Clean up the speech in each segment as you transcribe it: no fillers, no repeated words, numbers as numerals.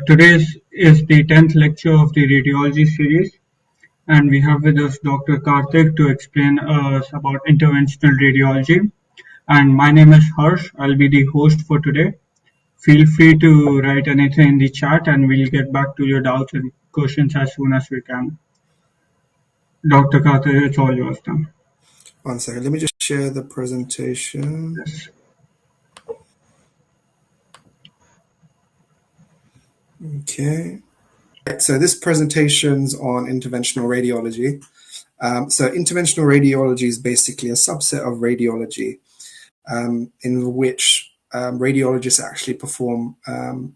Today is the 10th lecture of the radiology series, and we have with us Dr. Karthik to explain us about interventional radiology. And my name is Harsh. I'll be the host for today. Feel free to write anything in the chat, and we'll get back to your doubts and questions as soon as we can. Dr. Karthik, it's all yours now. One second, let me just share the presentation. Yes. Okay. So this presentation's on interventional radiology. So interventional radiology is basically a subset of radiology in which radiologists actually perform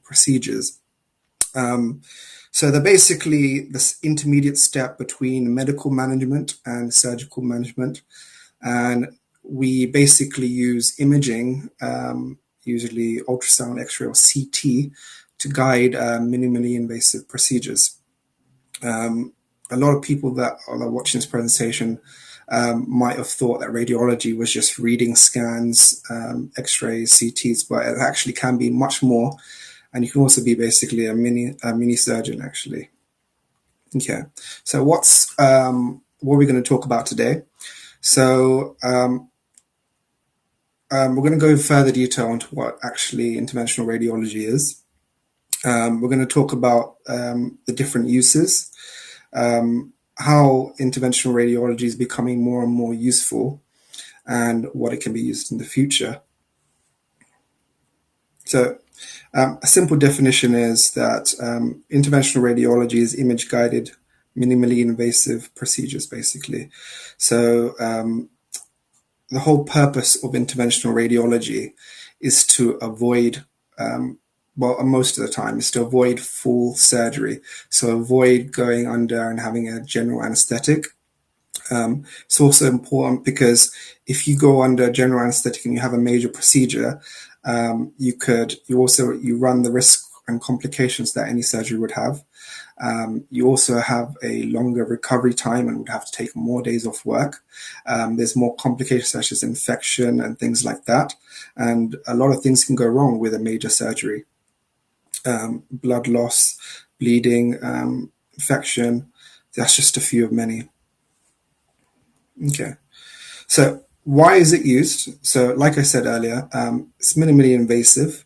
procedures. So they're basically this intermediate step between medical management and surgical management. And we basically use imaging, usually ultrasound, X-ray, or CT, to guide minimally invasive procedures. A lot of people that are watching this presentation might have thought that radiology was just reading scans, X-rays, CTs, but it actually can be much more. And you can also be basically a mini surgeon, actually. Okay, so what are we going to talk about today? So we're going to go in further detail into what actually interventional radiology is. We're going to talk about the different uses, how interventional radiology is becoming more and more useful, and what it can be used in the future. So a simple definition is that interventional radiology is image-guided, minimally invasive procedures, basically. So the whole purpose of interventional radiology is to avoid, most of the time, is to avoid full surgery. So avoid going under and having a general anesthetic. It's also important because if you go under general anesthetic and you have a major procedure, you run the risk and complications that any surgery would have. You also have a longer recovery time and would have to take more days off work. There's more complications such as infection and things like that. And a lot of things can go wrong with a major surgery. Blood loss, bleeding, infection, that's just a few of many. Okay, so why is it used? So like I said earlier, it's minimally invasive.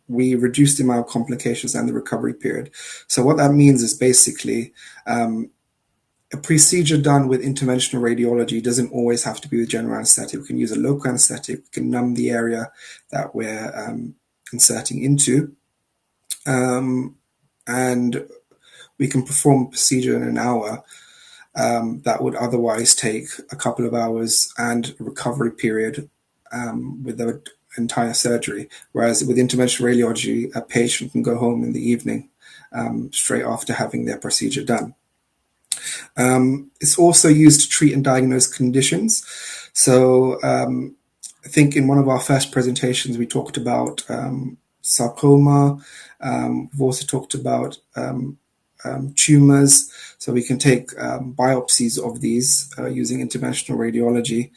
We reduce the amount of complications and the recovery period. So what that means is basically a procedure done with interventional radiology doesn't always have to be with general anesthetic. We can use a local anesthetic, we can numb the area that we're inserting into, and we can perform a procedure in an hour that would otherwise take a couple of hours and a recovery period with the entire surgery. Whereas with interventional radiology, a patient can go home in the evening straight after having their procedure done. It's also used to treat and diagnose conditions. So I think in one of our first presentations, we talked about sarcoma. We've also talked about tumors. So we can take biopsies of these using interventional radiology,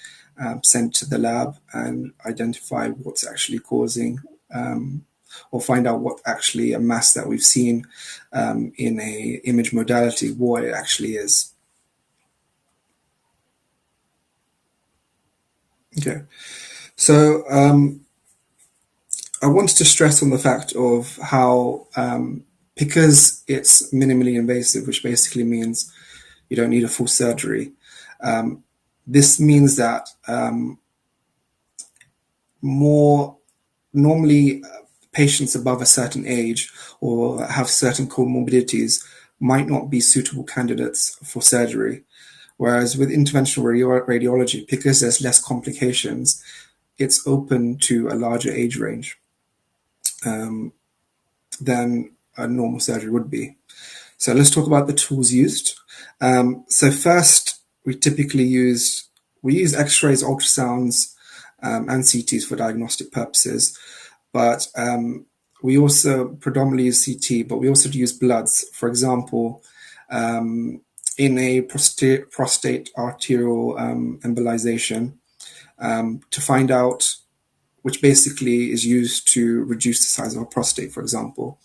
sent to the lab and identify what's actually causing or find out what actually a mass that we've seen in a image modality, what it actually is. Okay, so I wanted to stress on the fact of how because it's minimally invasive, which basically means you don't need a full surgery, this means that more normally patients above a certain age or have certain comorbidities might not be suitable candidates for surgery. Whereas with interventional radiology, because there's less complications, it's open to a larger age range than a normal surgery would be. So let's talk about the tools used. So first, we use X-rays, ultrasounds, and CTs for diagnostic purposes. But we also predominantly use CT, but we also use bloods. For example, in a prostate arterial embolization, to find out which basically is used to reduce the size of a prostate, for example.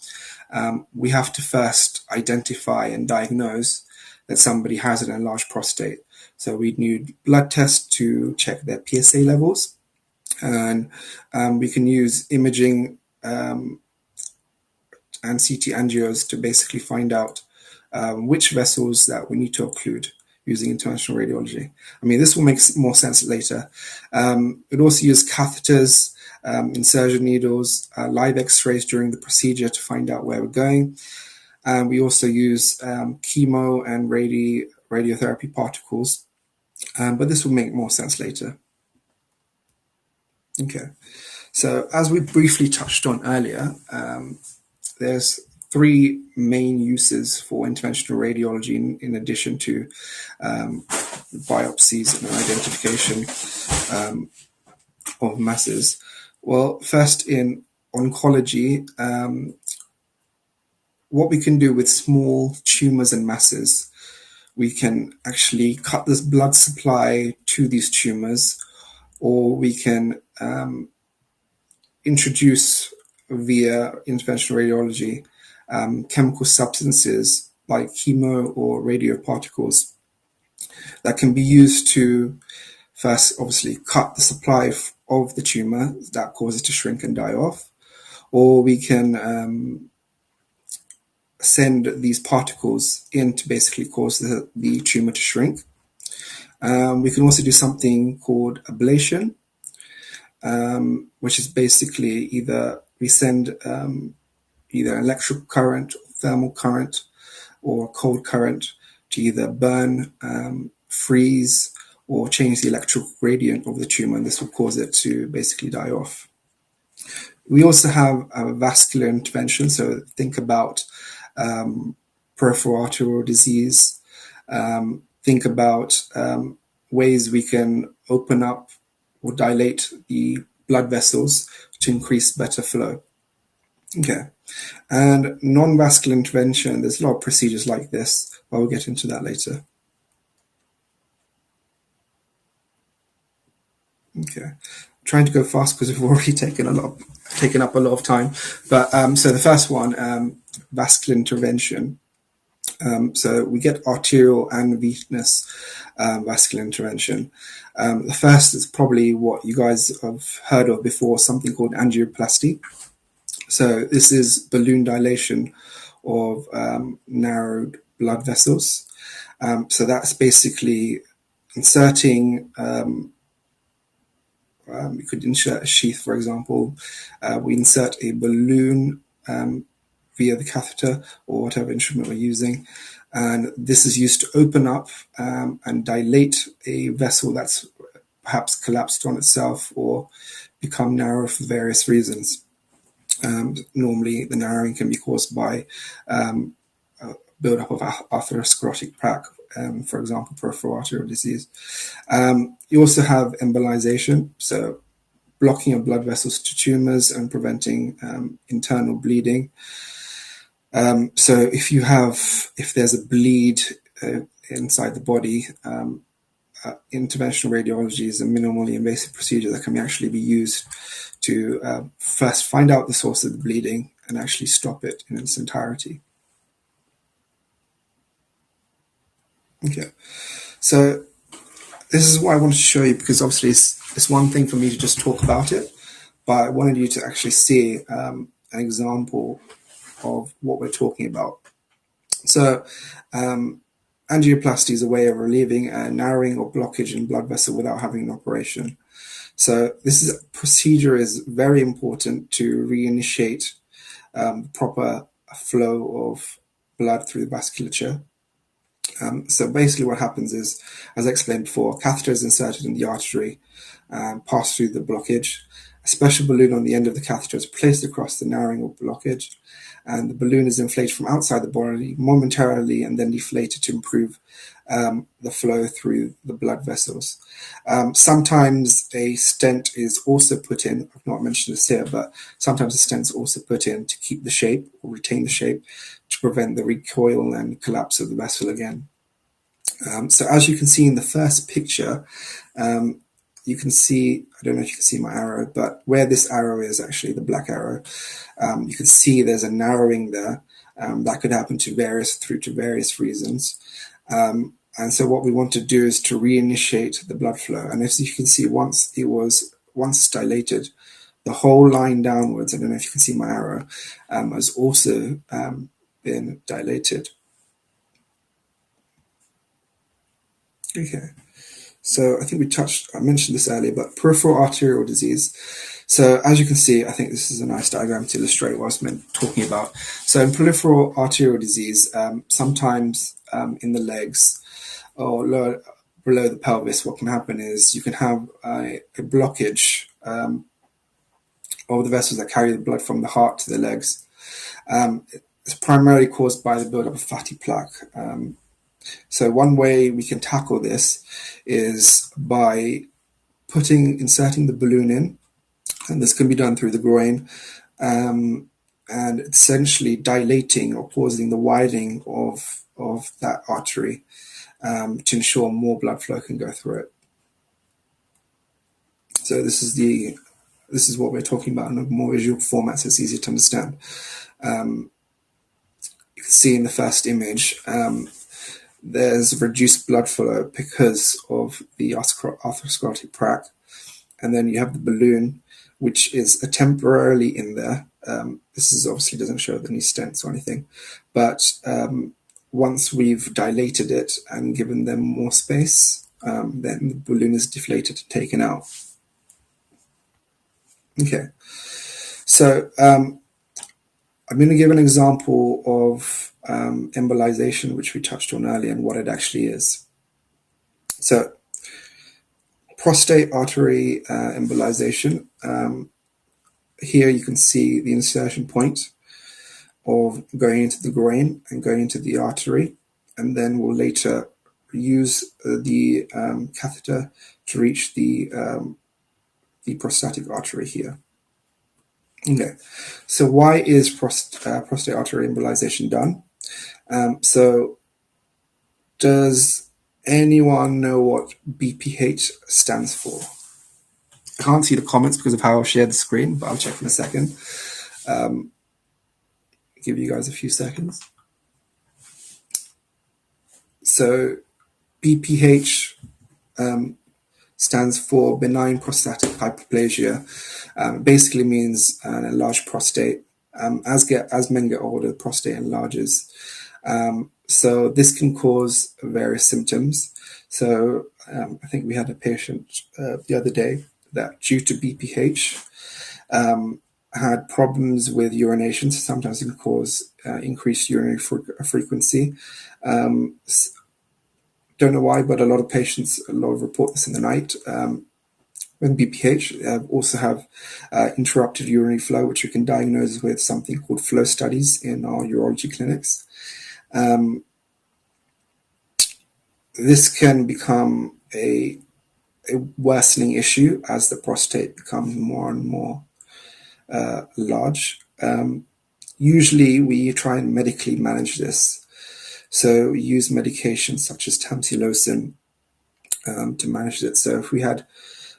We have to first identify and diagnose that somebody has an enlarged prostate. So we need blood tests to check their PSA levels, and we can use imaging and CT angios to basically find out which vessels that we need to occlude using interventional radiology. I mean, this will make more sense later. It also uses catheters, insertion needles, live x-rays during the procedure to find out where we're going. And we also use chemo and radiotherapy particles, but this will make more sense later. Okay, so as we briefly touched on earlier, there's three main uses for interventional radiology in addition to biopsies and identification of masses. Well, first in oncology, what we can do with small tumors and masses, we can actually cut this blood supply to these tumors, or we can introduce via interventional radiology chemical substances like chemo or radioparticles that can be used to first obviously cut the supply of the tumor that causes it to shrink and die off, or we can send these particles in to basically cause the tumor to shrink. We can also do something called ablation, which is basically either we send either electrical current, thermal current, or cold current to either burn, freeze, or change the electrical gradient of the tumor, and this will cause it to basically die off. We also have a vascular intervention, so think about peripheral arterial disease. Think about ways we can open up or dilate the blood vessels to increase better flow. Okay, and non-vascular intervention, there's a lot of procedures like this, but we'll get into that later. Okay, I'm trying to go fast because we've already taken up a lot of time. But so the first one, vascular intervention. So we get arterial and venous vascular intervention. The first is probably what you guys have heard of before, something called angioplasty. So this is balloon dilation of narrowed blood vessels. So that's basically inserting, we could insert a sheath, for example. We insert a balloon via the catheter or whatever instrument we're using. And this is used to open up and dilate a vessel that's perhaps collapsed on itself or become narrow for various reasons. Normally, the narrowing can be caused by buildup of atherosclerotic plaque, for example, peripheral arterial disease. You also have embolization, so blocking of blood vessels to tumors and preventing internal bleeding. So if there's a bleed inside the body, interventional radiology is a minimally invasive procedure that can actually be used to first find out the source of the bleeding and actually stop it in its entirety. Okay, so this is what I wanted to show you, because obviously it's one thing for me to just talk about it, but I wanted you to actually see an example of what we're talking about. So angioplasty is a way of relieving a narrowing or blockage in blood vessel without having an operation. So this procedure is very important to reinitiate proper flow of blood through the vasculature. So basically what happens is, as I explained before, a catheter is inserted in the artery and pass through the blockage. A special balloon on the end of the catheter is placed across the narrowing or blockage, and the balloon is inflated from outside the body momentarily and then deflated to improve the flow through the blood vessels. Sometimes a stent is also put in. I've not mentioned this here, but sometimes a stent is also put in to keep the shape or retain the shape to prevent the recoil and collapse of the vessel again. So as you can see in the first picture, you can see, I don't know if you can see my arrow, but where this arrow is actually the black arrow, you can see there's a narrowing there. That could happen to various reasons. And so what we want to do is to reinitiate the blood flow. And as you can see, once it's dilated, the whole line downwards, I don't know if you can see my arrow, has also been dilated. Okay. So I think I mentioned this earlier, but peripheral arterial disease. So as you can see, I think this is a nice diagram to illustrate what I was talking about. So in peripheral arterial disease, sometimes in the legs or below the pelvis, what can happen is you can have a blockage of the vessels that carry the blood from the heart to the legs. It's primarily caused by the buildup of fatty plaque. So one way we can tackle this is by inserting the balloon in, and this can be done through the groin, and essentially dilating or causing the widening of that artery to ensure more blood flow can go through it. So this is what we're talking about in a more visual format, so it's easier to understand. You can see in the first image, there's reduced blood flow because of the atherosclerotic plaque. And then you have the balloon, which is temporarily in there. This is obviously doesn't show any stents or anything, but once we've dilated it and given them more space, then the balloon is deflated and taken out. Okay, so I'm going to give an example of embolization, which we touched on earlier, and what it actually is. So prostate artery embolization. Here you can see the insertion point of going into the groin and going into the artery, and then we'll later use the catheter to reach the prostatic artery here. Okay, so why is prostate artery embolization done? So does anyone know what BPH stands for? I can't see the comments because of how I've shared the screen, but I'll check in a second. Give you guys a few seconds. So BPH stands for benign prostatic hyperplasia. Basically means an enlarged prostate. As men get older, the prostate enlarges. So this can cause various symptoms. So I think we had a patient the other day that due to BPH had problems with urination. So sometimes it can cause increased urinary frequency. Don't know why, but a lot of report this in the night. With BPH, also have interrupted urinary flow, which we can diagnose with something called flow studies in our urology clinics. This can become a worsening issue as the prostate becomes more and more large. Usually we try and medically manage this. So we use medications such as tamsulosin to manage it. So if we had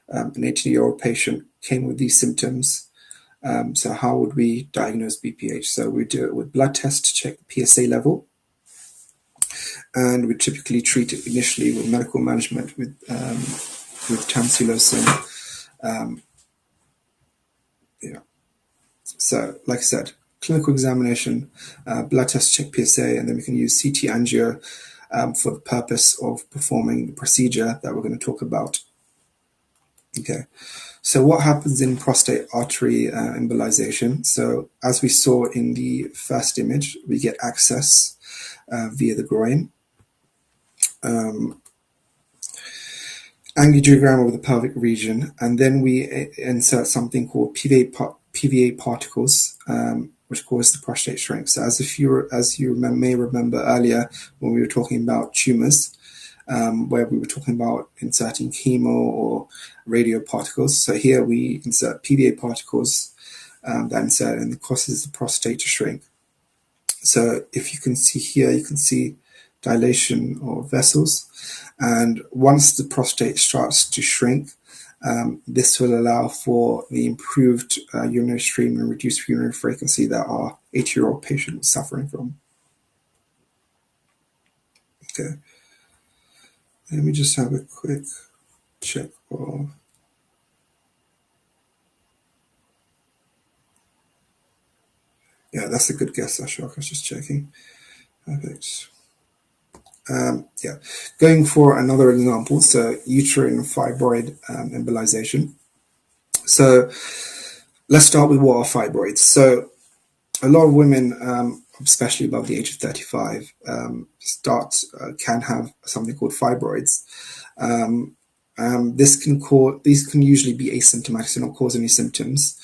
an 18-year-old patient came with these symptoms, so how would we diagnose BPH? So we do it with blood tests to check the PSA level, and we typically treat it initially with medical management with tamsulosin. So, like I said, clinical examination, blood test check PSA, and then we can use CT angio for the purpose of performing the procedure that we're going to talk about. Okay, so what happens in prostate artery embolization? So as we saw in the first image, we get access via the groin. Angiogram of the pelvic region, and then we insert something called PVA particles, which cause the prostate shrink. So as you may remember earlier when we were talking about tumors, where we were talking about inserting chemo or radio particles. So here we insert PVA particles that insert and causes the prostate to shrink. So if you can see here, you can see dilation of vessels. And once the prostate starts to shrink, This will allow for the improved urinary stream and reduced urinary frequency that our 80-year-old patient was suffering from. Okay, let me just have a quick check. Yeah, that's a good guess, Ashok. I was just checking. Perfect. Yeah, going for another example, so uterine fibroid embolization. So let's start with what are fibroids. So a lot of women, especially above the age of 35, can have something called fibroids. These can usually be asymptomatic, so not cause any symptoms,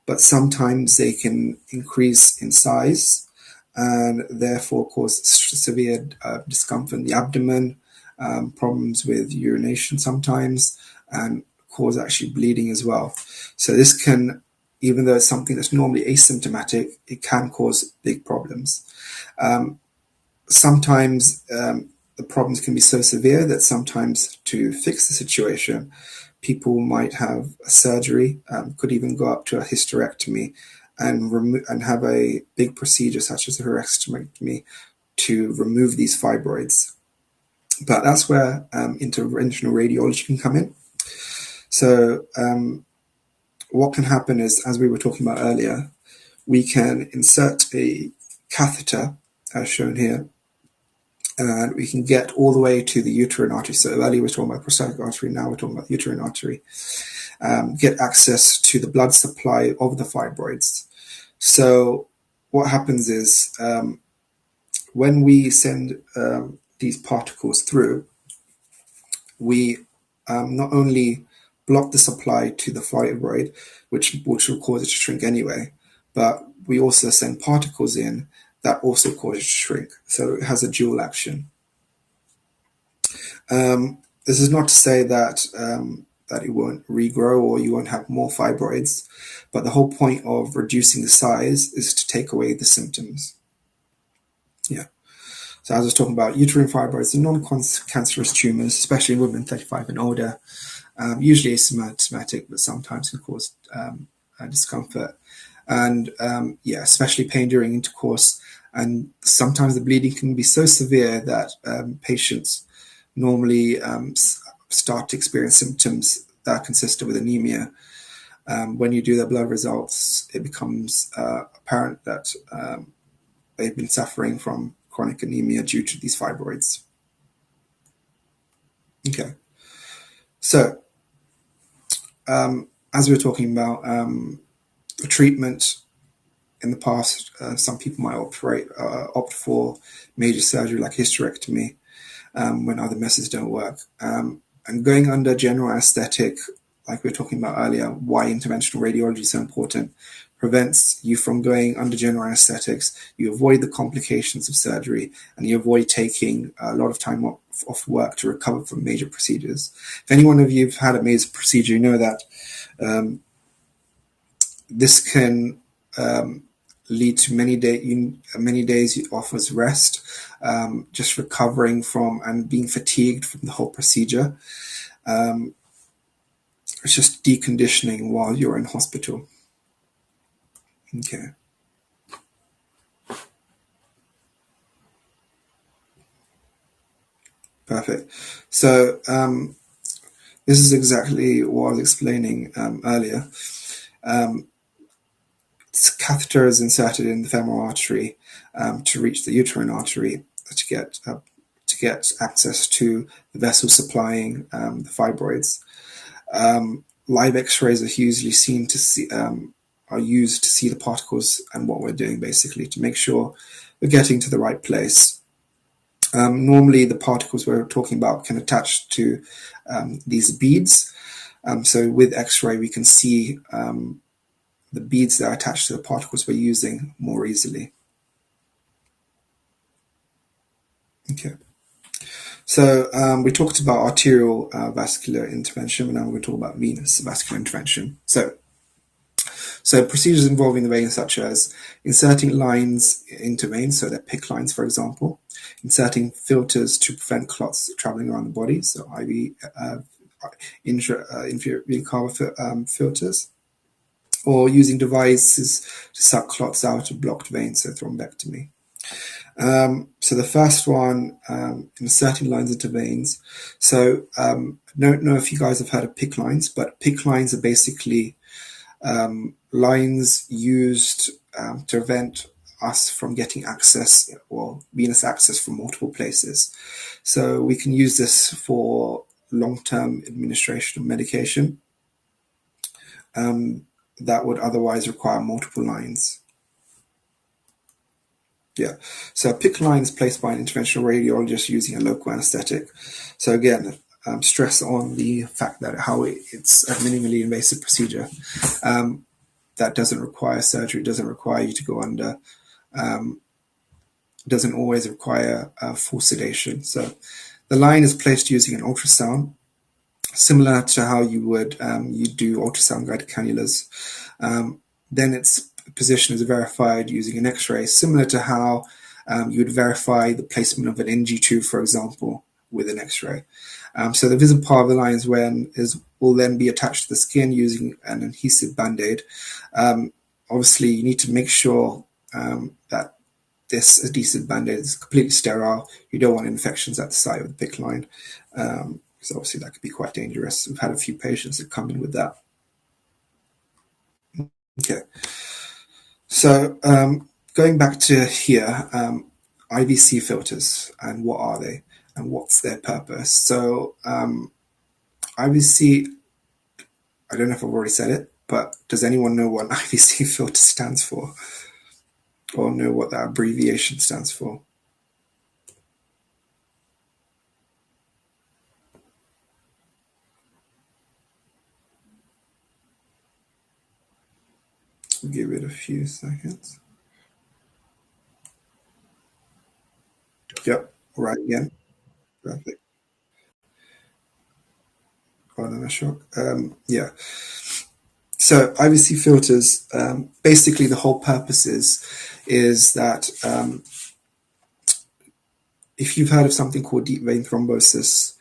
but sometimes they can increase in size and therefore cause severe discomfort in the abdomen, problems with urination sometimes, and cause actually bleeding as well. So this can, even though it's something that's normally asymptomatic, it can cause big problems. Sometimes the problems can be so severe that sometimes to fix the situation, people might have a surgery, could even go up to a hysterectomy and have a big procedure such as a hysterectomy to remove these fibroids. But that's where interventional radiology can come in. So what can happen is, as we were talking about earlier, we can insert a catheter, as shown here, and we can get all the way to the uterine artery. So earlier we were talking about prostatic artery, now we're talking about uterine artery. Get access to the blood supply of the fibroids. So what happens is when we send these particles through, we not only block the supply to the fibroid, which will cause it to shrink anyway, but we also send particles in that also cause it to shrink. So it has a dual action. This is not to say that that it won't regrow or you won't have more fibroids, but the whole point of reducing the size is to take away the symptoms. Yeah. So as I was talking about, uterine fibroids are non-cancerous tumors, especially in women 35 and older, usually asymptomatic, but sometimes can cause discomfort. And yeah, especially pain during intercourse. And sometimes the bleeding can be so severe that patients normally start to experience symptoms that are consistent with anemia. When you do their blood results, it becomes apparent that they've been suffering from chronic anemia due to these fibroids. Okay. So, as we were talking about treatment in the past, some people might opt for major surgery like hysterectomy when other methods don't work. And going under general anesthetic, like we were talking about earlier, why interventional radiology is so important, prevents you from going under general anesthetics. You avoid the complications of surgery, and you avoid taking a lot of time off work to recover from major procedures. If any one of you have had a major procedure, you know that this can lead to many days off as rest, just recovering from and being fatigued from the whole procedure. It's just deconditioning while you're in hospital. Okay. Perfect. So this is exactly what I was explaining earlier. Catheter is inserted in the femoral artery to reach the uterine artery to get access to the vessel supplying the fibroids. Live X-rays are usually are used to see the particles and what we're doing, basically to make sure we're getting to the right place. Normally, the particles we're talking about can attach to these beads. So with X-ray, we can see the beads that are attached to the particles we're using more easily. Okay. So we talked about arterial vascular intervention, and now we're going to talk about venous vascular intervention. So procedures involving the vein, such as inserting lines into veins, so they're PICC lines, for example, inserting filters to prevent clots traveling around the body, so IV inferior vena cava filters, or using devices to suck clots out of blocked veins, so thrombectomy. So the first one, inserting lines into veins. So I don't know if you guys have heard of PICC lines, but PICC lines are basically lines used to prevent us from getting access or venous access from multiple places. So we can use this for long-term administration of medication that would otherwise require multiple lines. Yeah, so a PICC line is placed by an interventional radiologist using a local anesthetic. So again, stress on the fact that it's a minimally invasive procedure that doesn't require surgery, doesn't require you to go under, doesn't always require full sedation. So the line is placed using an ultrasound, similar to how you would you do ultrasound guided cannulas. Then its position is verified using an X-ray, similar to how you would verify the placement of an NG tube, for example, with an X-ray. So the visible part of the line will then be attached to the skin using an adhesive band-aid. Obviously, you need to make sure that this adhesive band-aid is completely sterile. You don't want infections at the site of the PICC line, because obviously that could be quite dangerous. We've had a few patients that come in with that. Okay, so going back to here, IVC filters, and what are they and what's their purpose? So IVC, I don't know if I've already said it, but does anyone know what an IVC filter stands for, or know what that abbreviation stands for? I'll give it a few seconds. Yep, right again. Perfect. Yeah. So IVC filters, basically the whole purpose is that if you've heard of something called deep vein thrombosis,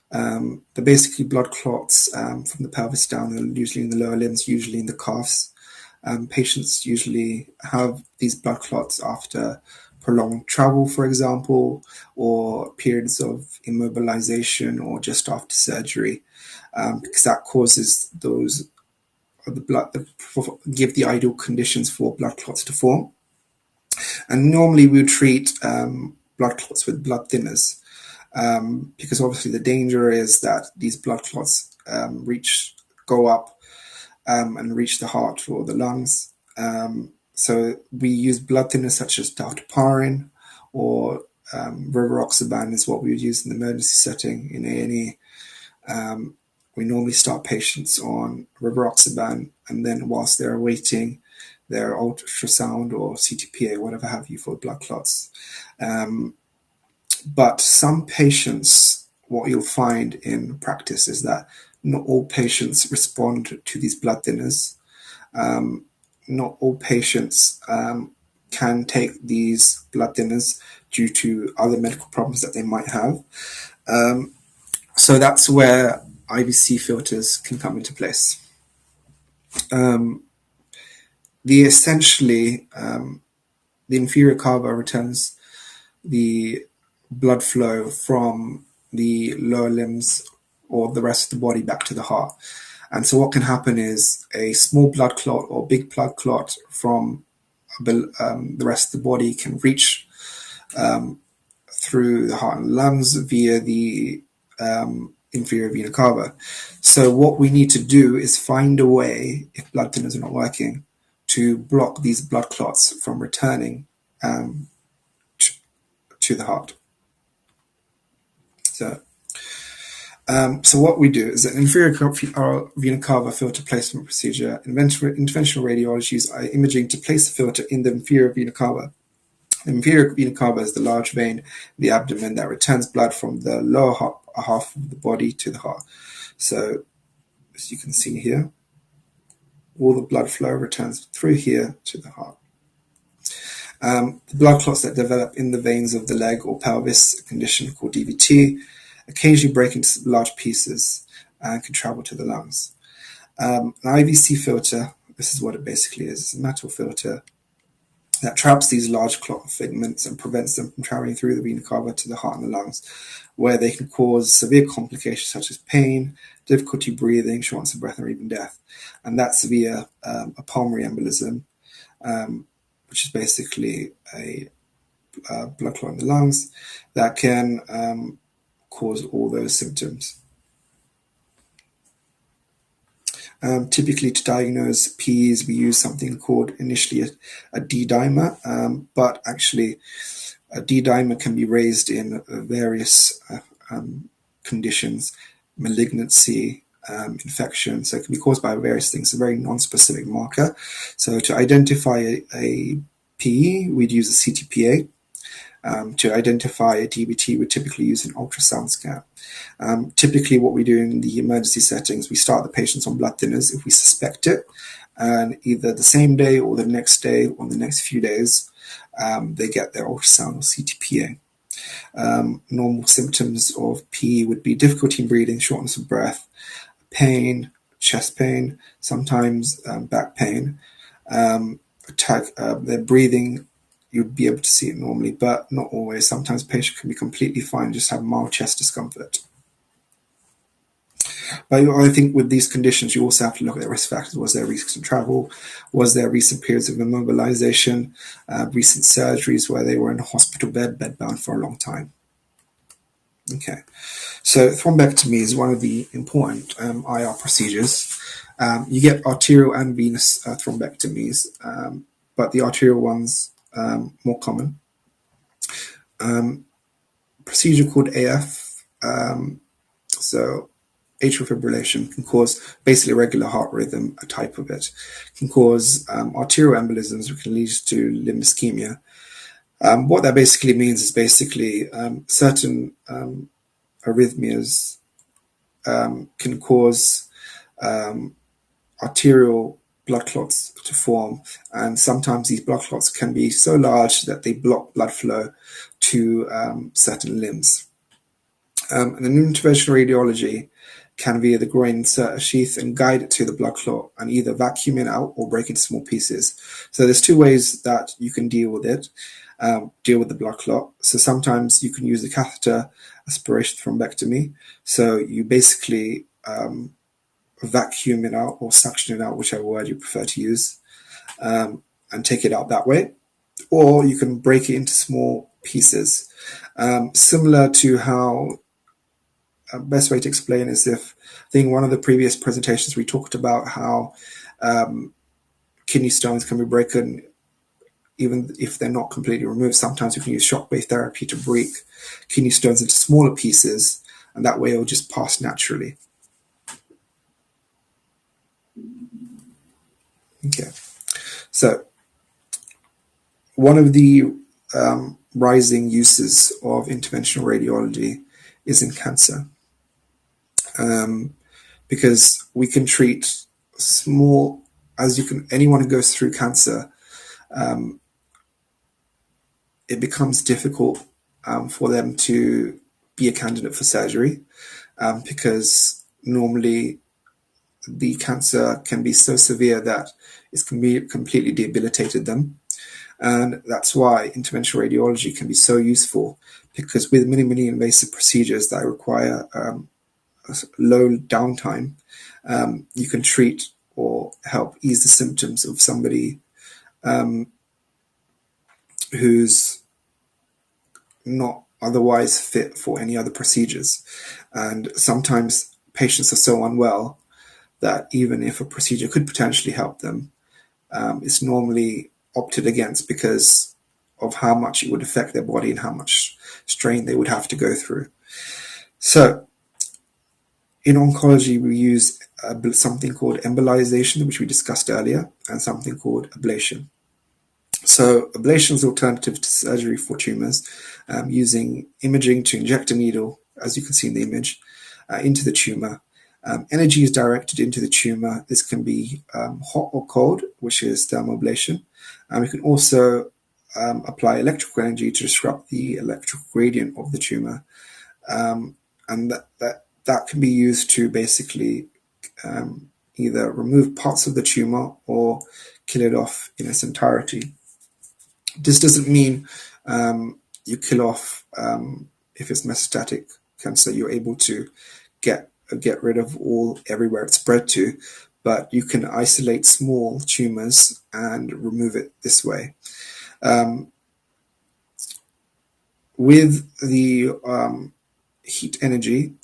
they're basically blood clots from the pelvis down, usually in the lower limbs, usually in the calves. Patients usually have these blood clots after prolonged travel, for example, or periods of immobilization, or just after surgery, because that causes the blood give the ideal conditions for blood clots to form. And normally we would treat blood clots with blood thinners, because obviously the danger is that these blood clots go up and reach the heart or the lungs. So we use blood thinners such as dalteparin, or rivaroxaban is what we would use in the emergency setting in A&E. We normally start patients on rivaroxaban, and then whilst they're awaiting their ultrasound or CTPA, whatever have you, for blood clots. But some patients, what you'll find in practice is that not all patients respond to these blood thinners. Not all patients can take these blood thinners due to other medical problems that they might have. So that's where IVC filters can come into place. Essentially, the inferior cava returns the blood flow from the lower limbs or the rest of the body back to the heart. And so what can happen is a small blood clot or big blood clot from the rest of the body can reach through the heart and lungs via the inferior vena cava. So what we need to do is find a way, if blood thinners are not working, to block these blood clots from returning to the heart. So what we do is an inferior vena cava filter placement procedure. Interventional radiology use imaging to place the filter in the inferior vena cava. The inferior vena cava is the large vein in the abdomen that returns blood from the lower half of the body to the heart. So as you can see here, all the blood flow returns through here to the heart. The blood clots that develop in the veins of the leg or pelvis, a condition called DVT, occasionally break into large pieces. and can travel to the lungs. An IVC filter, this is what it basically is. It's a metal filter that traps these large clot figments and prevents them from traveling through the vena cava to the heart and the lungs, where they can cause severe complications such as pain, difficulty breathing, shortness of breath, or even death. And that's via a pulmonary embolism, which is basically a blood clot in the lungs that can cause all those symptoms. Typically, to diagnose PEs, we use something called initially a D-dimer, but actually a D-dimer can be raised in various conditions, malignancy, infection, so it can be caused by various things. It's a very non-specific marker. So to identify a PE, we'd use a CTPA. To identify a DVT, we typically use an ultrasound scan. Typically, what we do in the emergency settings, we start the patients on blood thinners if we suspect it, and either the same day or the next day or the next few days, they get their ultrasound or CTPA. Normal symptoms of PE would be difficulty in breathing, shortness of breath, pain, chest pain, sometimes back pain, their breathing. You'd be able to see it normally, but not always. Sometimes patients can be completely fine, just have mild chest discomfort. But I think with these conditions, you also have to look at the risk factors. Was there recent travel? Was there recent periods of immobilization? Recent surgeries where they were in a hospital bedbound for a long time? Okay, so thrombectomy is one of the important IR procedures. You get arterial and venous thrombectomies, but the arterial ones more common. Procedure called AF, so atrial fibrillation can cause basically irregular heart rhythm, a type of it, can cause arterial embolisms, which can lead to limb ischemia. What that basically means is basically certain arrhythmias can cause arterial blood clots to form, and sometimes these blood clots can be so large that they block blood flow to certain limbs. And an interventional radiology can via the groin insert a sheath and guide it to the blood clot and either vacuum it out or break into small pieces. So there's two ways that you can deal with it, deal with the blood clot. So sometimes you can use the catheter aspiration thrombectomy. So you basically vacuum it out or suction it out, whichever word you prefer to use, and take it out that way. Or you can break it into small pieces. Similar to how best way to explain is if I think one of the previous presentations we talked about how kidney stones can be broken even if they're not completely removed. Sometimes you can use shockwave therapy to break kidney stones into smaller pieces, and that way it will just pass naturally. Okay, so one of the rising uses of interventional radiology is in cancer. Because we can treat small, anyone who goes through cancer, it becomes difficult for them to be a candidate for surgery because normally the cancer can be so severe that it can be completely debilitated them. And that's why interventional radiology can be so useful, because with minimally invasive procedures that require low downtime, you can treat or help ease the symptoms of somebody who's not otherwise fit for any other procedures. And sometimes patients are so unwell that even if a procedure could potentially help them, it's normally opted against because of how much it would affect their body and how much strain they would have to go through. So in oncology, we use something called embolization, which we discussed earlier, and something called ablation. So ablation is alternative to surgery for tumors, using imaging to inject a needle, as you can see in the image, into the tumor. Energy is directed into the tumor. This can be hot or cold, which is thermoablation. We can also apply electrical energy to disrupt the electrical gradient of the tumor. And that that can be used to basically either remove parts of the tumor or kill it off in its entirety. This doesn't mean you kill off if it's metastatic cancer, you're able to get rid of everywhere it's spread to, but you can isolate small tumors and remove it this way. With the heat energy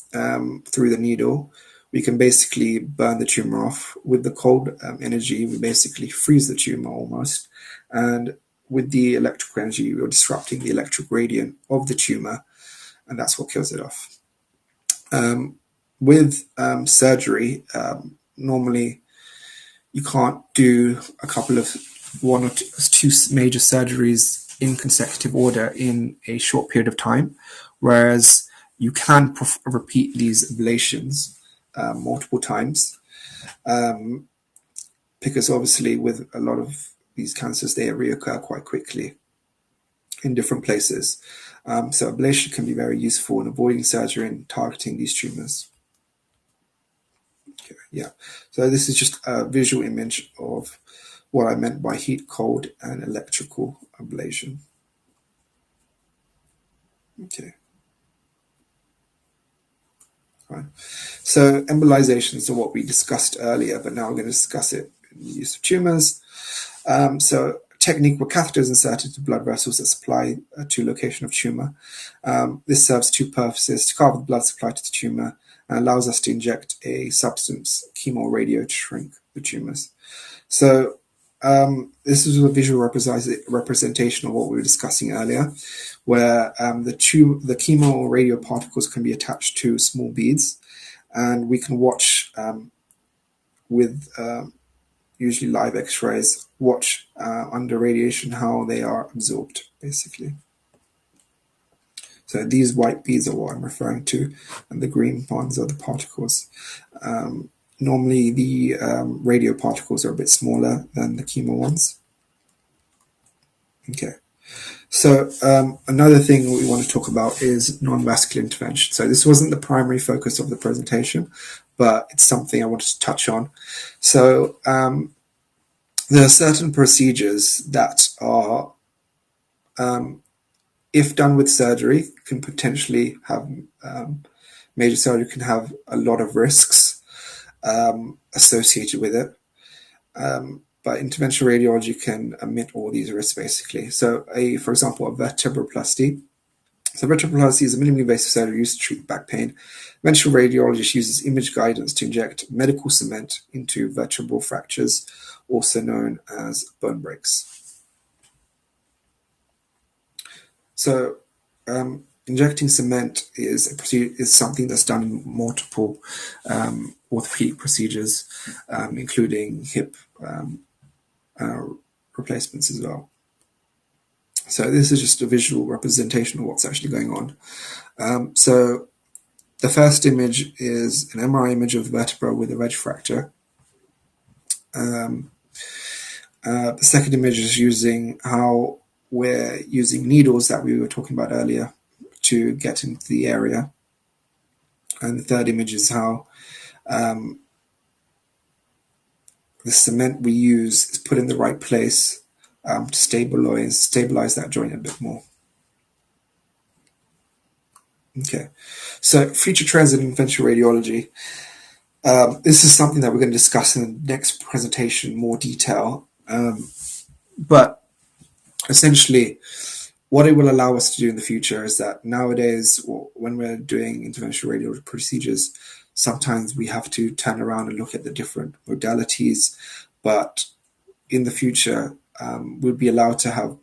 through the needle, we can basically burn the tumor off. With the cold energy, we basically freeze the tumor almost. And with the electrical energy, we're disrupting the electric gradient of the tumor, and that's what kills it off. With surgery, normally you can't do a couple of one or two major surgeries in consecutive order in a short period of time, whereas you can repeat these ablations multiple times, because obviously with a lot of these cancers, they reoccur quite quickly in different places. So ablation can be very useful in avoiding surgery and targeting these tumors. Okay, yeah, so this is just a visual image of what I meant by heat, cold, and electrical ablation. Okay. Right. So embolizations are what we discussed earlier, but now we're going to discuss it in the use of tumors. So technique where catheters inserted to blood vessels that supply to location of tumor. This serves two purposes: to carve the blood supply to the tumor and allows us to inject a substance, chemo-radio, to shrink the tumors. So this is a visual representation of what we were discussing earlier, where the chemo or radio particles can be attached to small beads, and we can watch with usually live X-rays, watch under radiation how they are absorbed, basically. So these white beads are what I'm referring to, and the green ones are the particles. Normally the radio particles are a bit smaller than the chemo ones. Okay. So another thing we want to talk about is non-vascular intervention. So this wasn't the primary focus of the presentation, but it's something I wanted to touch on. So there are certain procedures that are, if done with surgery, can potentially have major surgery can have a lot of risks associated with it. But interventional radiology can omit all these risks, basically. So, for example, a vertebroplasty. So vertebroplasty is a minimally invasive surgery used to treat back pain. Interventional radiologist uses image guidance to inject medical cement into vertebral fractures, also known as bone breaks. So injecting cement is something that's done in multiple orthopedic procedures, including hip replacements as well. So this is just a visual representation of what's actually going on. So the first image is an MRI image of the vertebra with a wedge fracture. The second image is using how we're using needles that we were talking about earlier to get into the area. And the third image is how the cement we use is put in the right place to stabilize that joint a bit more. Okay, so future trends in interventional radiology. This is something that we're going to discuss in the next presentation in more detail. But essentially, what it will allow us to do in the future is that nowadays, when we're doing interventional radiology procedures, sometimes we have to turn around and look at the different modalities. But in the future, we'll be allowed to have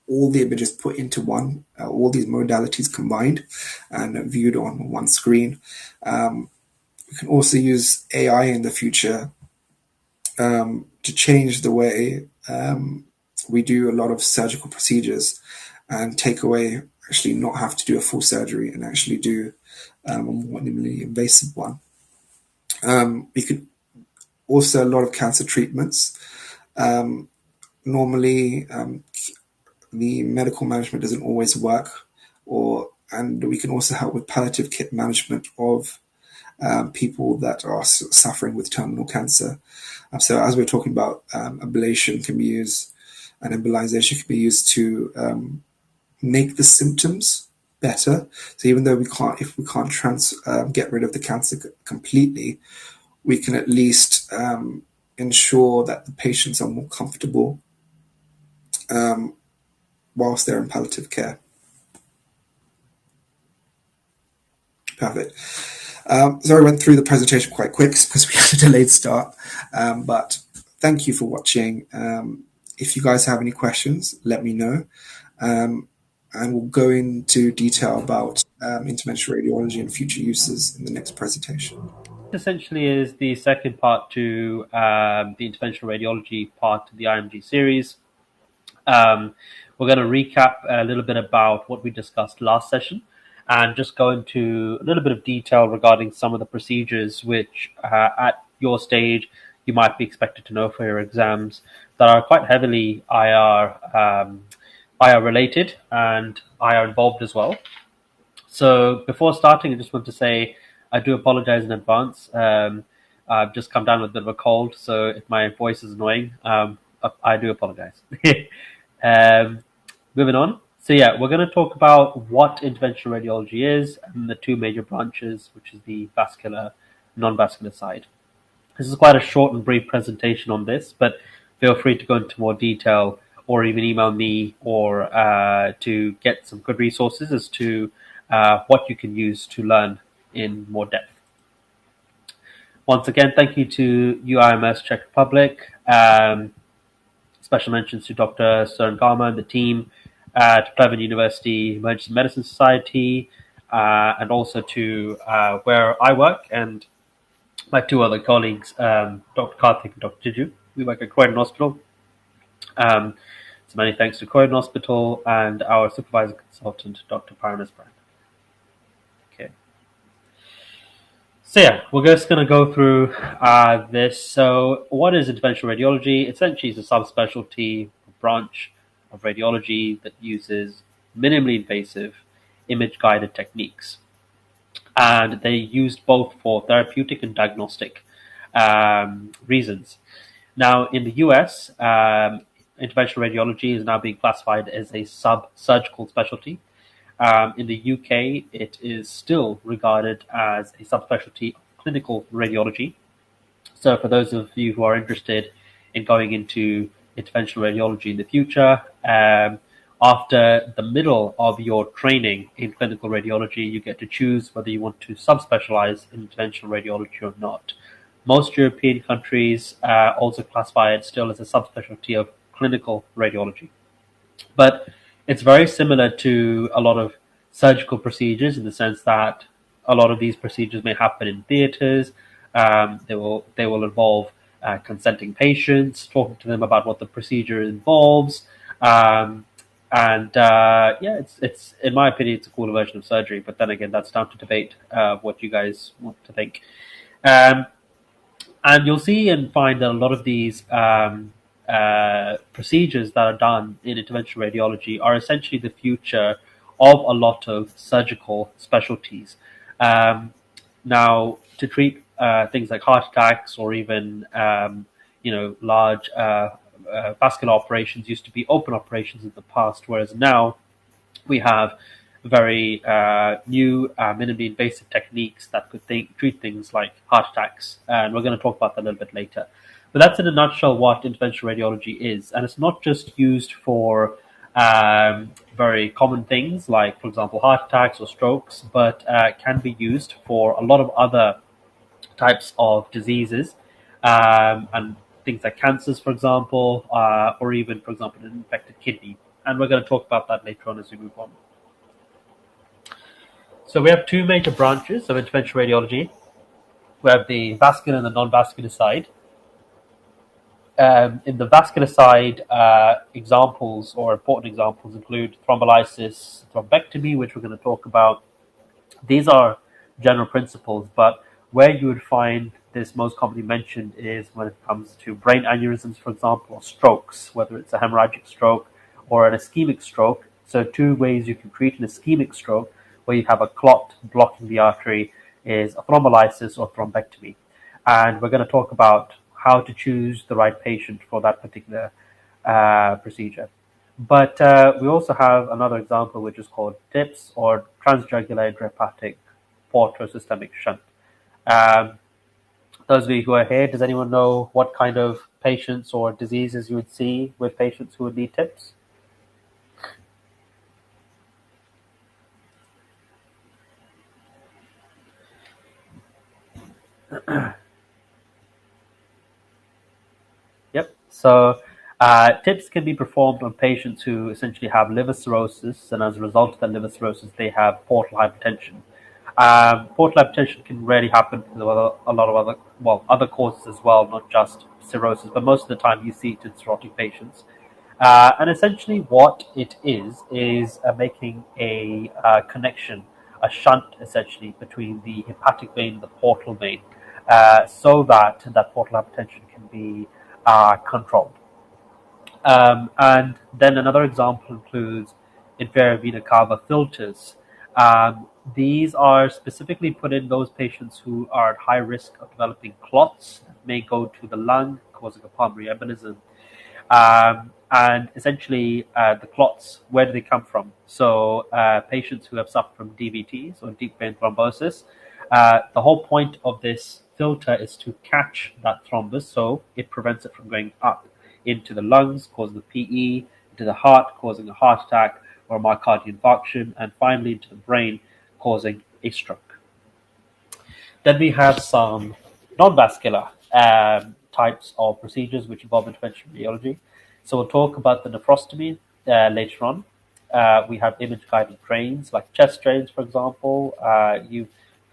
all the images put into one, all these modalities combined and viewed on one screen. We can also use AI in the future to change the way we do a lot of surgical procedures and take away, actually not have to do a full surgery and actually do a more minimally invasive one. We could also, a lot of cancer treatments. Normally, the medical management doesn't always work, or and we can also help with palliative kit management of people that are suffering with terminal cancer. So, as we're talking about, ablation can be used, and embolization can be used to make the symptoms better. So, even though if we can't get rid of the cancer completely, we can at least ensure that the patients are more comfortable whilst they're in palliative care. Perfect. Sorry, I went through the presentation quite quick because we had a delayed start. But thank you for watching. If you guys have any questions, let me know. And we'll go into detail about interventional radiology and future uses in the next presentation. Essentially is the second part to the interventional radiology part of the IMG series. We're going to recap a little bit about what we discussed last session and just go into a little bit of detail regarding some of the procedures which at your stage you might be expected to know for your exams that are quite heavily IR related and IR involved as well. So before starting, I just want to say I do apologize in advance. I've just come down with a bit of a cold, so if my voice is annoying, I do apologize. um, Moving on. So yeah, we're going to talk about what interventional radiology is and the two major branches, which is the vascular, non-vascular side. This is quite a short and brief presentation on this, but feel free to go into more detail or even email me or to get some good resources as to what you can use to learn in more depth. Once again, thank you to UIMS Czech Republic. Special mentions to Dr. Søren Garma and the team at Cleveland University Emergency Medicine Society, and also to where I work and my two other colleagues, Dr. Karthik and Dr. Tiju. We work at Croydon Hospital. So many thanks to Croydon Hospital and our supervisor consultant, Dr. Paramis Brand. Okay. So yeah, we're just going to go through this. So what is interventional radiology? Essentially, it's a subspecialty branch of radiology that uses minimally invasive image-guided techniques. And they used both for therapeutic and diagnostic reasons. Now, in the US, interventional radiology is now being classified as a sub-surgical specialty. In the UK, it is still regarded as a subspecialty of clinical radiology. So for those of you who are interested in going into interventional radiology in the future, after the middle of your training in clinical radiology, you get to choose whether you want to subspecialize in interventional radiology or not. Most European countries also classify it still as a subspecialty of clinical radiology. But it's very similar to a lot of surgical procedures in the sense that a lot of these procedures may happen in theaters. They will involve consenting patients, talking to them about what the procedure involves, and yeah, it's in my opinion, it's a cooler version of surgery. But then again, that's down to debate what you guys want to think. And you'll see and find that a lot of these procedures that are done in interventional radiology are essentially the future of a lot of surgical specialties. Now, to treat things like heart attacks or even large vascular operations used to be open operations in the past, whereas now we have very new minimally invasive techniques that could treat things like heart attacks, and we're going to talk about that a little bit later. But that's in a nutshell what interventional radiology is, and it's not just used for very common things like, for example, heart attacks or strokes, but can be used for a lot of other types of diseases and things like cancers, for example, or even, for example, an infected kidney. And we're going to talk about that later on as we move on. So we have two major branches of interventional radiology. We have the vascular and the non-vascular side. In the vascular side, examples or important examples include thrombolysis, thrombectomy, which we're going to talk about. These are general principles, but where you would find this most commonly mentioned is when it comes to brain aneurysms, for example, or strokes, whether it's a hemorrhagic stroke or an ischemic stroke. So two ways you can treat an ischemic stroke. where you have a clot blocking the artery is a thrombolysis or thrombectomy. And we're going to talk about how to choose the right patient for that particular procedure. But we also have another example, which is called TIPS, or transjugular intrahepatic portosystemic shunt. Um, those of you who are here, does anyone know what kind of patients or diseases you would see with patients who would need TIPS? Yep. So TIPS can be performed on patients who essentially have liver cirrhosis, and as a result of that liver cirrhosis, they have portal hypertension. Portal hypertension can really happen with a lot of other causes as well, not just cirrhosis, but most of the time you see it in cirrhotic patients. And essentially, what it is making a connection, a shunt essentially between the hepatic vein and the portal vein, so that that portal hypertension can be controlled. And then another example includes inferior vena cava filters. These are specifically put in those patients who are at high risk of developing clots that may go to the lung, causing a pulmonary embolism. And essentially, the clots, where do they come from? So, patients who have suffered from DVTs or deep vein thrombosis, the whole point of this filter is to catch that thrombus, so it prevents it from going up into the lungs, causing a PE, into the heart, causing a heart attack or a myocardial infarction, and finally into the brain, causing a stroke. Then we have some non-vascular types of procedures which involve interventional radiology. So we'll talk about the nephrostomy later on. We have image-guided drains, like chest drains, for example.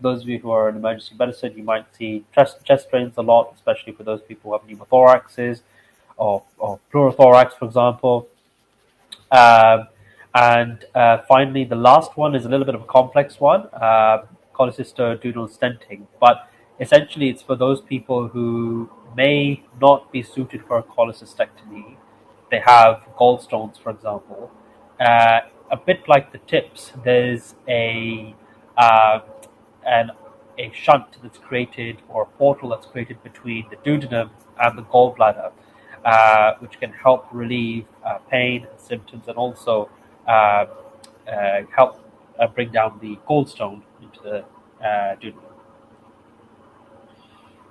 Those of you who are in emergency medicine, you might see chest drains a lot, especially for those people who have pneumothoraxes or pleurothorax, for example. Um, and finally, the last one is a little bit of a complex one, cholecystoduodenal stenting. But essentially, it's for those people who may not be suited for a cholecystectomy. They have gallstones, for example. A bit like the TIPS, there's uh, an, a shunt that's created, or a portal that's created between the duodenum and the gallbladder, which can help relieve pain and symptoms, and also uh, help bring down the gallstone into the duodenum.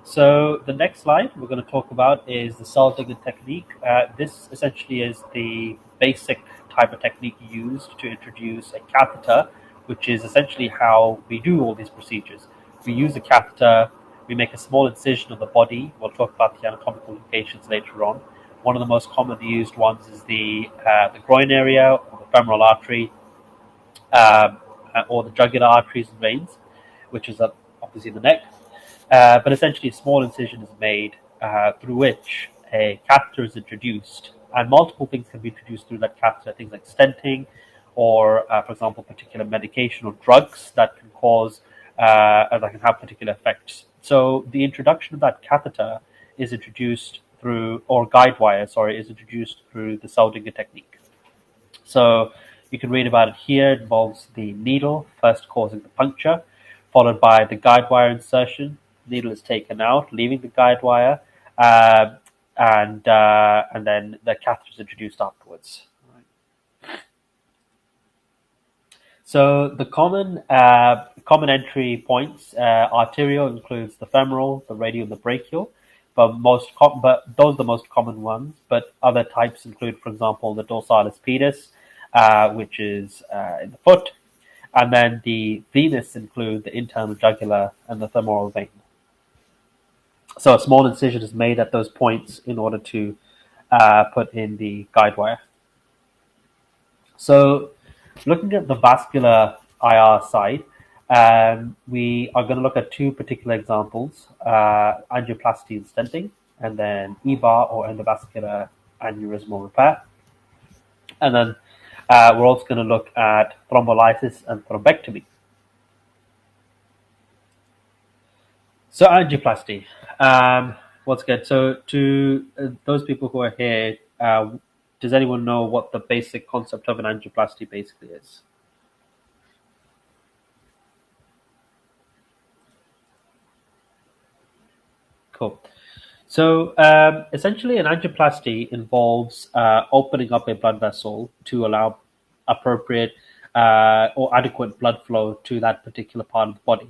So the next slide we're going to talk about is the cell digger technique. This essentially is the basic type of technique used to introduce a catheter, which is essentially how we do all these procedures. We use a catheter, we make a small incision on the body. We'll talk about the anatomical locations later on. One of the most commonly used ones is the groin area, or the femoral artery, um, or the jugular arteries and veins, which is obviously the neck. But essentially, a small incision is made through which a catheter is introduced, and multiple things can be introduced through that catheter. Things like stenting, or, for example, particular medication or drugs that can cause or that can have particular effects. So the introduction of that catheter is introduced through, or guide wire, sorry, is introduced through the Saudinger technique. So you can read about it here. It involves the needle first causing the puncture, followed by the guide wire insertion. Needle is taken out, leaving the guide wire, uh, and then the catheter is introduced afterwards. So the common entry points, arterial includes the femoral, the radial, the brachial, but those are the most common ones. But other types include, for example, the dorsalis pedis, which is in the foot, and then the venous include the internal jugular and the femoral vein. So a small incision is made at those points in order to put in the guide wire. So, looking at the vascular IR side, we are going to look at two particular examples: angioplasty and stenting, and then EVAR, or endovascular aneurysmal repair. And then we're also going to look at thrombolysis and thrombectomy. So, angioplasty. What's good? So, to those people who are here, does anyone know what the basic concept of an angioplasty basically is? Cool. So essentially, an angioplasty involves opening up a blood vessel to allow appropriate or adequate blood flow to that particular part of the body.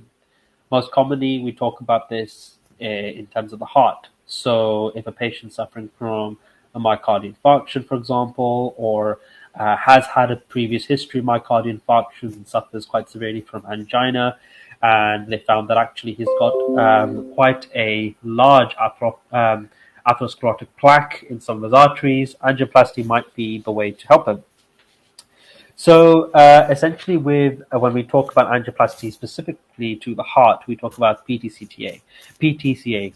Most commonly, we talk about this in terms of the heart. So, if a patient suffering from a myocardial infarction, for example, or has had a previous history of myocardial infarction and suffers quite severely from angina, and they found that actually he's got quite a large atherosclerotic plaque in some of his arteries, angioplasty might be the way to help him. So essentially, with when we talk about angioplasty specifically to the heart, we talk about PTCA,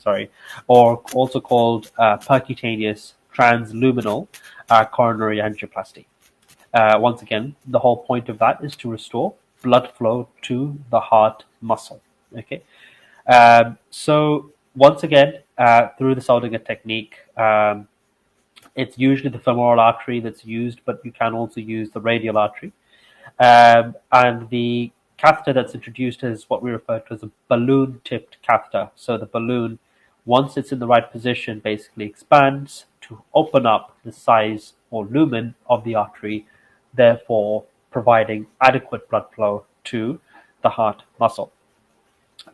sorry, or also called percutaneous transluminal coronary angioplasty. Once again, the whole point of that is to restore blood flow to the heart muscle. Okay, so once again, through the Saudinger technique. It's usually the femoral artery that's used, but you can also use the radial artery. And the catheter that's introduced is what we refer to as a balloon-tipped catheter. So the balloon, once it's in the right position, basically expands to open up the size or lumen of the artery, therefore providing adequate blood flow to the heart muscle.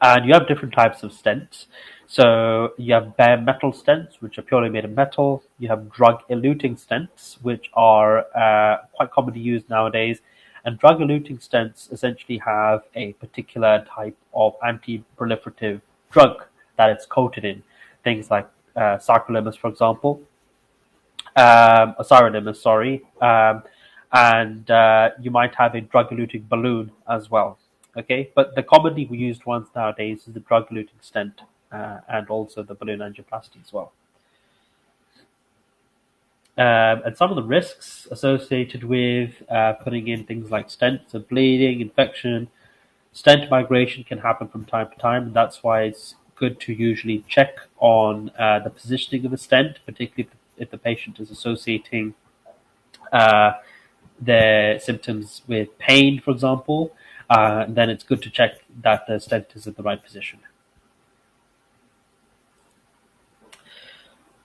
And you have different types of stents. So you have bare metal stents, which are purely made of metal. You have drug-eluting stents, which are quite commonly used nowadays. And drug-eluting stents essentially have a particular type of anti-proliferative drug that it's coated in. Things like sarcolemmas, for example, sirolimus, sorry, and you might have a drug-eluting balloon as well. Okay, but the commonly used ones nowadays is the drug-eluting stent and also the balloon angioplasty as well. And some of the risks associated with putting in things like stents are bleeding, infection, stent migration can happen from time to time, and that's why it's good to usually check on the positioning of the stent, particularly if the patient is associating their symptoms with pain, for example. Then it's good to check that the stent is in the right position.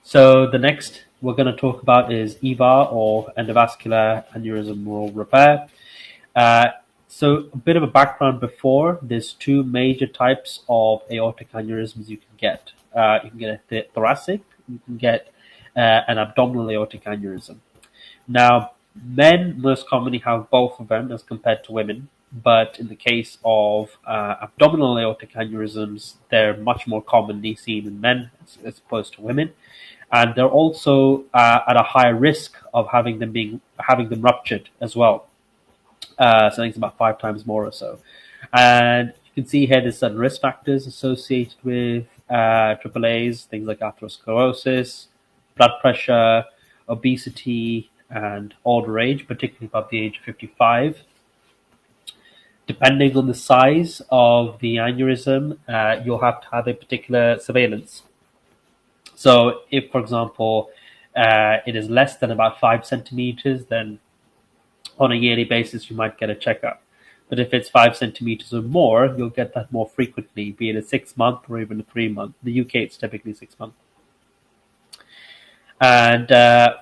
So the next we're going to talk about is EVAR, or endovascular aneurysmal repair. So a bit of a background before, there's two major types of aortic aneurysms you can get. You can get a thoracic, you can get an abdominal aortic aneurysm. Now, men most commonly have both of them as compared to women, but in the case of abdominal aortic aneurysms, they're much more commonly seen in men as opposed to women, and they're also at a higher risk of having them ruptured as well. So I think it's about 5 times more or so. And you can see here there's certain risk factors associated with AAAs, things like atherosclerosis, blood pressure, obesity, and older age, particularly above the age of 55. Depending on the size of the aneurysm, you'll have to have a particular surveillance. So if, for example, it is less than about 5 centimeters, then on a yearly basis you might get a checkup. But if it's 5 centimeters or more, you'll get that more frequently, be it a 6-month or even a 3-month. In the UK, it's typically 6 months. And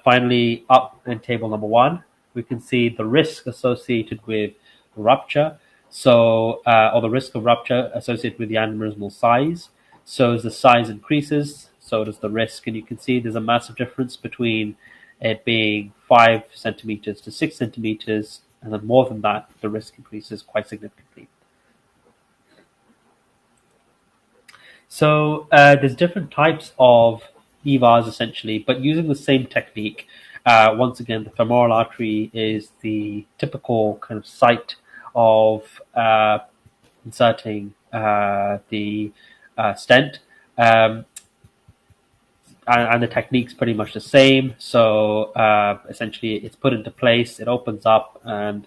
finally, up in table number 1, we can see the risk associated with rupture. So, or the risk of rupture associated with the aneurysmal size. So as the size increases, so does the risk. And you can see there's a massive difference between it being 5 centimeters to 6 centimeters. And then more than that, the risk increases quite significantly. So there's different types of EVARs essentially, but using the same technique. Once again, the femoral artery is the typical kind of site of inserting the stent. And the technique's pretty much the same. So essentially, it's put into place, it opens up, and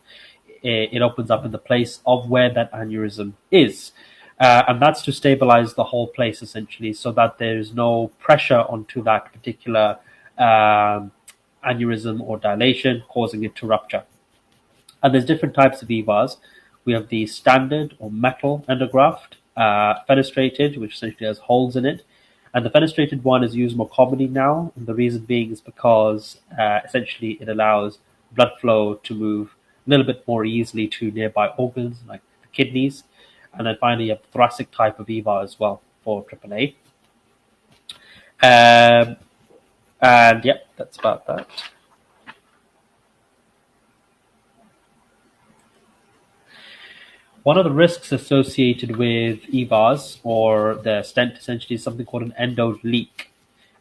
it opens up in the place of where that aneurysm is. And that's to stabilize the whole place, essentially, so that there's no pressure onto that particular aneurysm or dilation, causing it to rupture. And there's different types of EVARs. We have the standard or metal endograft, fenestrated, which essentially has holes in it. And the fenestrated one is used more commonly now, and the reason being is because essentially it allows blood flow to move a little bit more easily to nearby organs like the kidneys. And then finally, you have the thoracic type of EVA as well for AAA. And yeah, that's about that. One of the risks associated with EVAs or the stent essentially is something called an endo leak.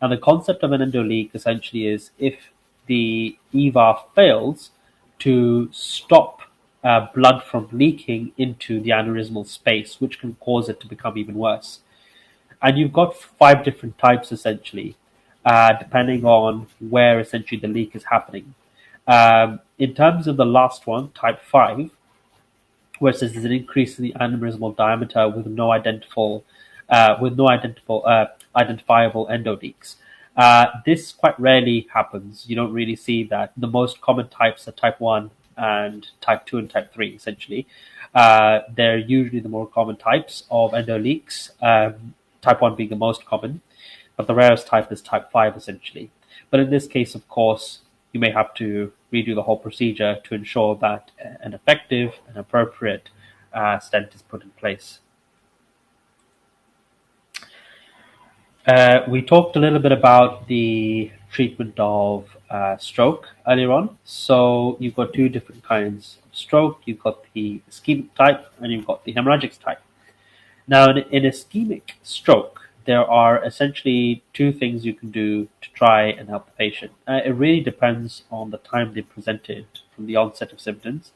And the concept of an endo leak essentially is if the EVA fails to stop blood from leaking into the aneurysmal space, which can cause it to become even worse. And you've got 5 different types essentially, depending on where essentially the leak is happening. In terms of the last one, type 5, where it says there's an increase in the aneurysmal diameter with no identifiable endoleaks. This quite rarely happens. You don't really see that. The most common types are type 1 and type 2 and type 3, essentially. They're usually the more common types of endoleaks, type 1 being the most common, but the rarest type is type 5, essentially. But in this case, of course, you may have to redo the whole procedure to ensure that an effective and appropriate stent is put in place. We talked a little bit about the treatment of stroke earlier on. So you've got 2 different kinds of stroke. You've got the ischemic type and you've got the hemorrhagic type. Now, in ischemic stroke, there are essentially 2 things you can do to try and help the patient. It really depends on the time they presented from the onset of symptoms.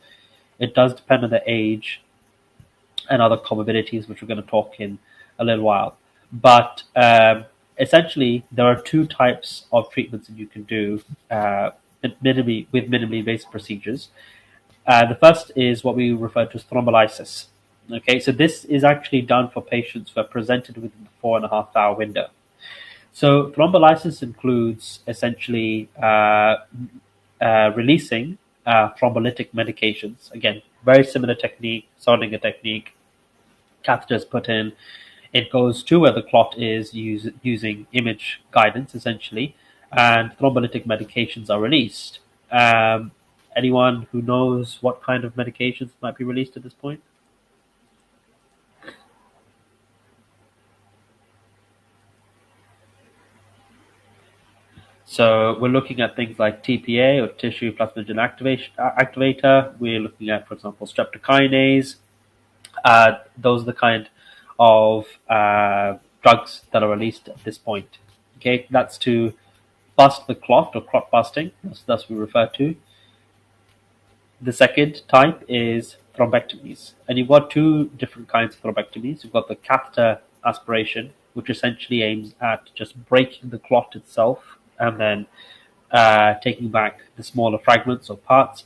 It does depend on the age and other comorbidities, which we're going to talk in a little while. But essentially, there are 2 types of treatments that you can do with minimally invasive procedures. The first is what we refer to as thrombolysis. Okay, so this is actually done for patients who are presented within the 4.5-hour window. So thrombolysis includes essentially releasing thrombolytic medications. Again, very similar technique, Solinger technique. Catheter is put in. It goes to where the clot is using image guidance, essentially, and thrombolytic medications are released. Anyone who knows what kind of medications might be released at this point? So we're looking at things like TPA or tissue plasminogen activator. We're looking at, for example, streptokinase. Those are the kind of drugs that are released at this point. Okay, that's to bust the clot or clot busting. That's what we refer to. The second type is thrombectomies. And you've got 2 different kinds of thrombectomies. You've got the catheter aspiration, which essentially aims at just breaking the clot itself and then taking back the smaller fragments or parts,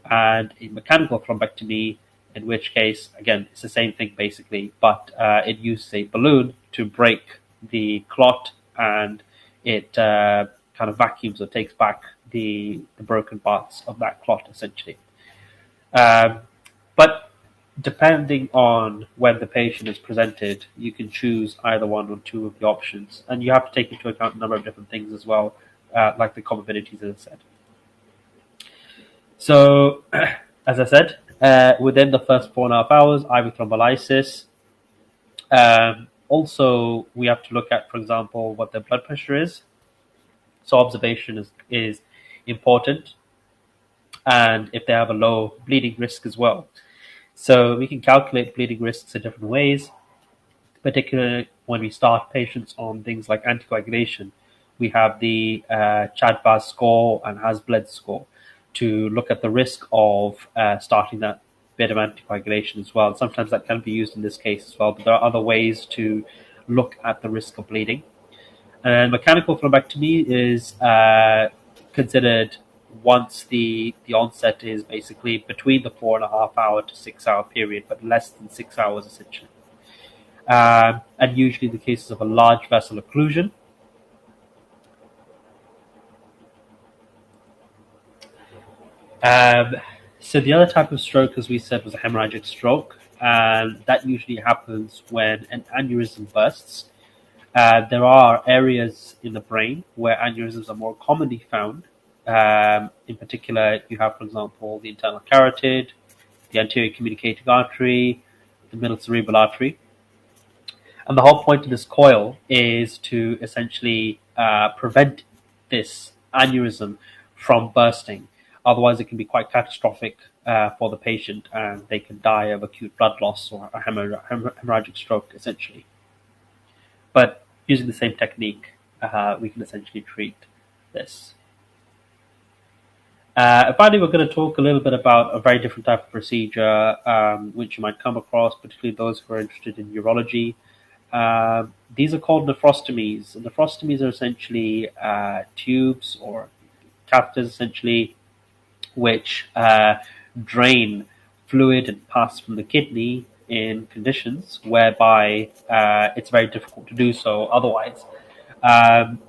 and a mechanical thrombectomy, in which case, again, it's the same thing basically, but it uses a balloon to break the clot, and it kind of vacuums or takes back the broken parts of that clot, essentially. But depending on when the patient is presented, you can choose either one or 2 of the options, and you have to take into account a number of different things as well, like the comorbidities, as I said. So, as I said, within the first 4.5 hours, IV thrombolysis. Also, we have to look at, for example, what their blood pressure is. So observation is important, and if they have a low bleeding risk as well. So we can calculate bleeding risks in different ways, particularly when we start patients on things like anticoagulation. We have the CHAD-VAS score and HAS-BLED score to look at the risk of starting that bit of anticoagulation as well. Sometimes that can be used in this case as well, but there are other ways to look at the risk of bleeding. And mechanical thrombectomy is considered once the onset is basically between the 4.5-hour to 6-hour period, but less than 6 hours essentially. And usually the cases of a large vessel occlusion. So the other type of stroke, as we said, was a hemorrhagic stroke, and that usually happens when an aneurysm bursts. There are areas in the brain where aneurysms are more commonly found. In particular, you have, for example, the internal carotid, the anterior communicating artery, the middle cerebral artery. And the whole point of this coil is to essentially prevent this aneurysm from bursting. Otherwise, it can be quite catastrophic for the patient, and they can die of acute blood loss or a hemorrhagic stroke, essentially. But using the same technique, we can essentially treat this. Finally, we're going to talk a little bit about a very different type of procedure, which you might come across, particularly those who are interested in urology. These are called nephrostomies. Nephrostomies are essentially tubes or catheters, essentially, which drain fluid and pus from the kidney in conditions whereby it's very difficult to do so otherwise.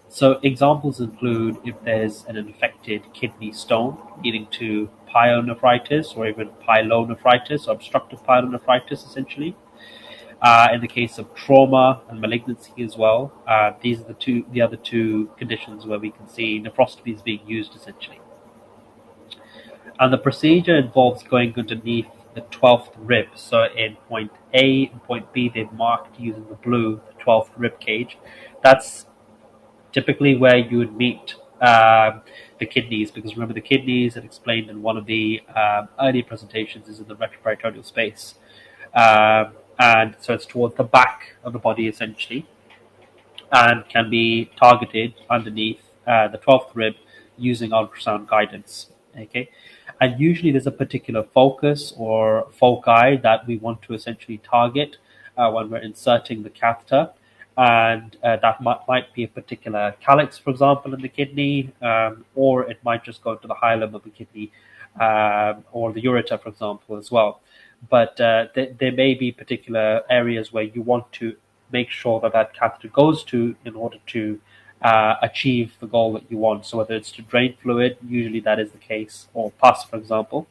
So examples include if there's an infected kidney stone leading to pyelonephritis or even pyelonephritis or obstructive pyelonephritis, essentially. In the case of trauma and malignancy as well, these are the other two conditions where we can see nephrostomies being used, essentially. And the procedure involves going underneath the 12th rib. So in point A and point B, they've marked using the blue, the 12th rib cage. That's typically where you would meet the kidneys, because remember, the kidneys, as explained in one of the earlier presentations, is in the retroperitoneal space. And so it's towards the back of the body, essentially, and can be targeted underneath the 12th rib using ultrasound guidance. Okay, and usually there's a particular focus or foci that we want to essentially target when we're inserting the catheter, and that might be a particular calyx, for example, in the kidney, or it might just go to the hilum of the kidney, or the ureter, for example, as well. But there may be particular areas where you want to make sure that that catheter goes to in order to achieve the goal that you want. So whether it's to drain fluid, usually that is the case, or pus, for example.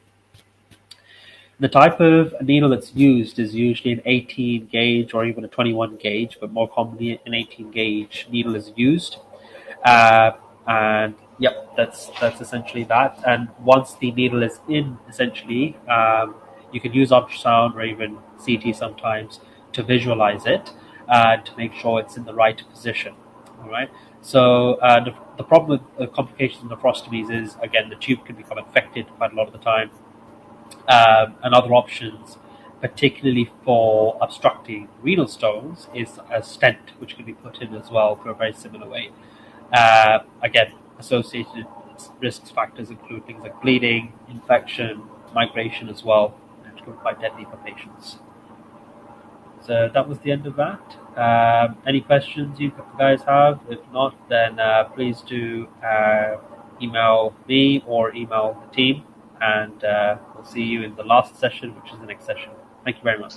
The type of needle that's used is usually an 18 gauge or even a 21 gauge, but more commonly an 18 gauge needle is used. And yep, that's essentially that. And once the needle is in, essentially, you can use ultrasound or even CT sometimes to visualize it to make sure it's in the right position. All right. So the problem with complications of nephrostomies is, again, the tube can become infected quite a lot of the time. And other options, particularly for obstructing renal stones, is a stent, which can be put in as well for a very similar way. Again, associated risk factors include things like bleeding, infection, migration as well, and it can be quite deadly for patients. So that was the end of that. Any questions you guys have? If not, then please do email me or email the team, and we'll see you in the last session, which is the next session. Thank you very much.